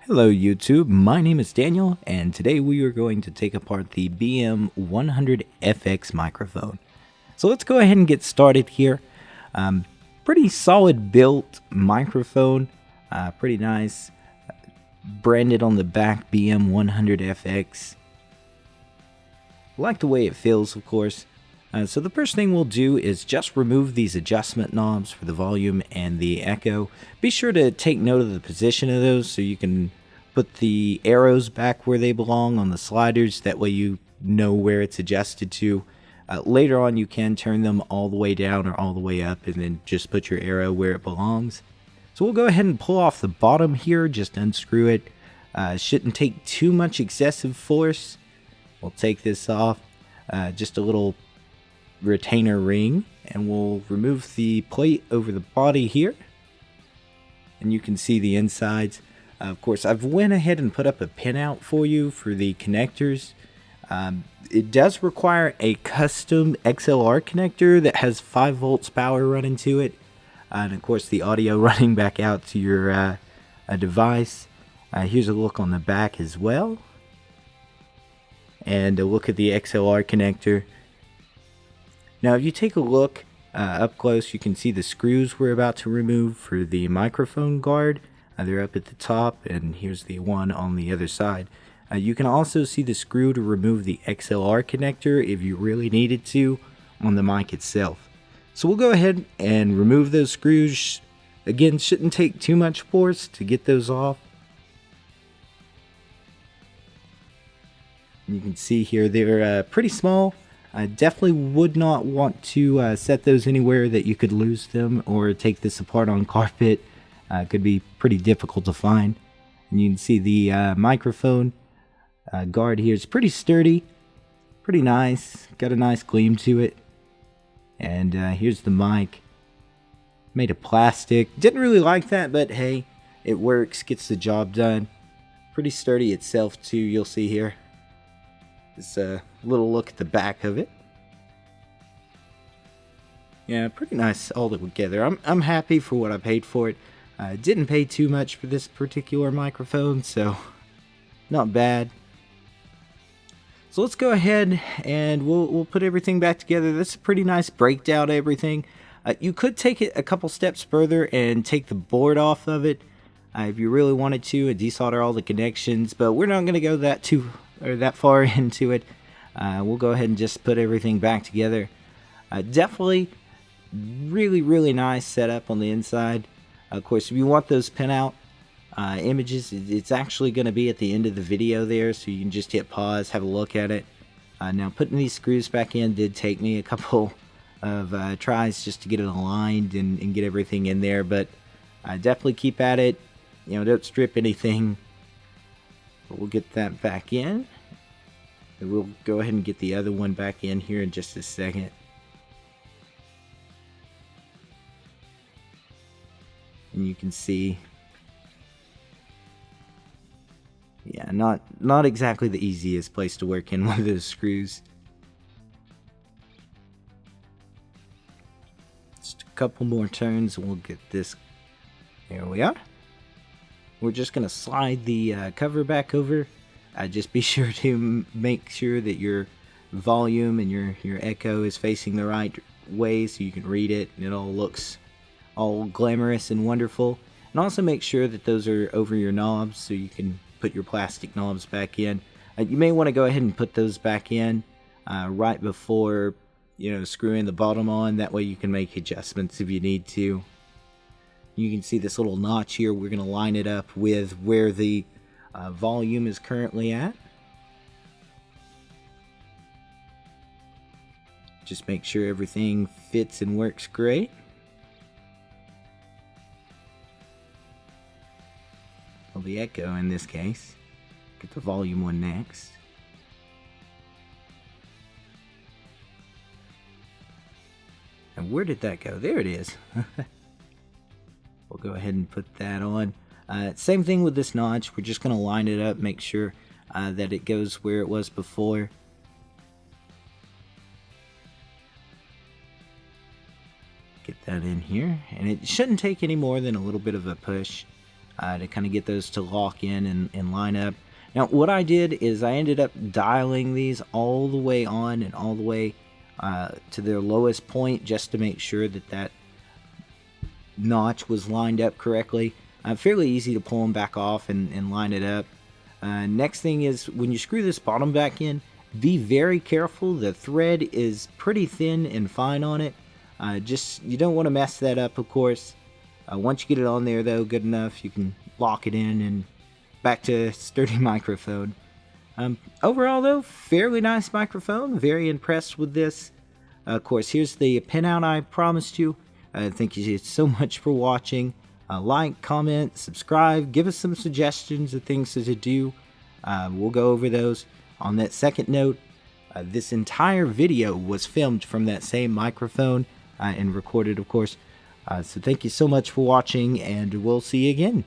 Hello YouTube, my name is Daniel and today we are going to take apart the BM-100FX microphone. So let's go ahead and get started here. Pretty solid built microphone, pretty nice, branded on the back BM-100FX. Like the way it feels, of course. So the first thing we'll do is just remove these adjustment knobs for the volume and the echo. Be sure to take note of the position of those so you can put the arrows back where they belong on the sliders. That way you know where it's adjusted to. Later on you can turn them all the way down or all the way up and then just put your arrow where it belongs. So we'll go ahead and pull off the bottom here, just unscrew it. Shouldn't take too much excessive force. We'll take this off, just a little retainer ring, and we'll remove the plate over the body here, and you can see the insides. Of course, I've went ahead and put up a pinout for you for the connectors. It does require a custom XLR connector that has 5 volts power running to it, and of course the audio running back out to your device. Here's a look on the back as well, and a look at the XLR connector. Now if you take a look up close, you can see the screws we're about to remove for the microphone guard. They're up at the top, and here's the one on the other side. You can also see the screw to remove the XLR connector if you really needed to on the mic itself. So we'll go ahead and remove those screws. Again, shouldn't take too much force to get those off. You can see here they're pretty small. I definitely would not want to set those anywhere that you could lose them or take this apart on carpet. It could be pretty difficult to find. And you can see the microphone guard here is pretty sturdy, pretty nice, got a nice gleam to it. And here's the mic, made of plastic. Didn't really like that, but hey, it works, gets the job done. Pretty sturdy itself too, you'll see here. Just a little look at the back of it. Yeah, pretty nice all together. I'm happy for what I paid for it. Didn't pay too much for this particular microphone, so not bad. So let's go ahead and we'll put everything back together. That's a pretty nice breakdown of everything. You could take it a couple steps further and take the board off of it if you really wanted to, and desolder all the connections, but we're not going to go that far into it. We'll go ahead and just put everything back together. Definitely really nice setup on the inside. Of course, if you want those pinout images, it's actually going to be at the end of the video there, so you can just hit pause, have a look at it. Now putting these screws back in did take me a couple of tries just to get it aligned and get everything in there, but definitely keep at it. You know, don't strip anything. We'll get that back in, and we'll go ahead and get the other one back in here in just a second. And you can see, yeah, not exactly the easiest place to work in one of those screws. Just a couple more turns and we'll get this. There we are. We're just going to slide the cover back over. Just be sure to make sure that your volume and your echo is facing the right way so you can read it and it all looks all glamorous and wonderful. And also make sure that those are over your knobs so you can put your plastic knobs back in. You may want to go ahead and put those back in right before, screwing the bottom on. That way you can make adjustments if you need to. You can see this little notch here. We're going to line it up with where the volume is currently at. Just make sure everything fits and works great. Well, the echo in this case. Get the volume one next. And where did that go? There it is. We'll go ahead and put that on. Same thing with this notch. We're just going to line it up, make sure that it goes where it was before. Get that in here. And it shouldn't take any more than a little bit of a push. to kind of get those to lock in and line up. Now, what I did is I ended up dialing these all the way on and all the way to their lowest point, just to make sure that that notch was lined up correctly. Fairly easy to pull them back off and line it up. Next thing is, when you screw this bottom back in, be very careful. The thread is pretty thin and fine on it. You don't want to mess that up, of course. Once you get it on there, though, good enough, you can lock it in and back to sturdy microphone. Overall, though, fairly nice microphone. Very impressed with this. Of course, here's the pinout I promised you. Thank you so much for watching. Like, comment, subscribe, give us some suggestions of things to do. We'll go over those. On that second note, this entire video was filmed from that same microphone and recorded, of course. So thank you so much for watching, and we'll see you again.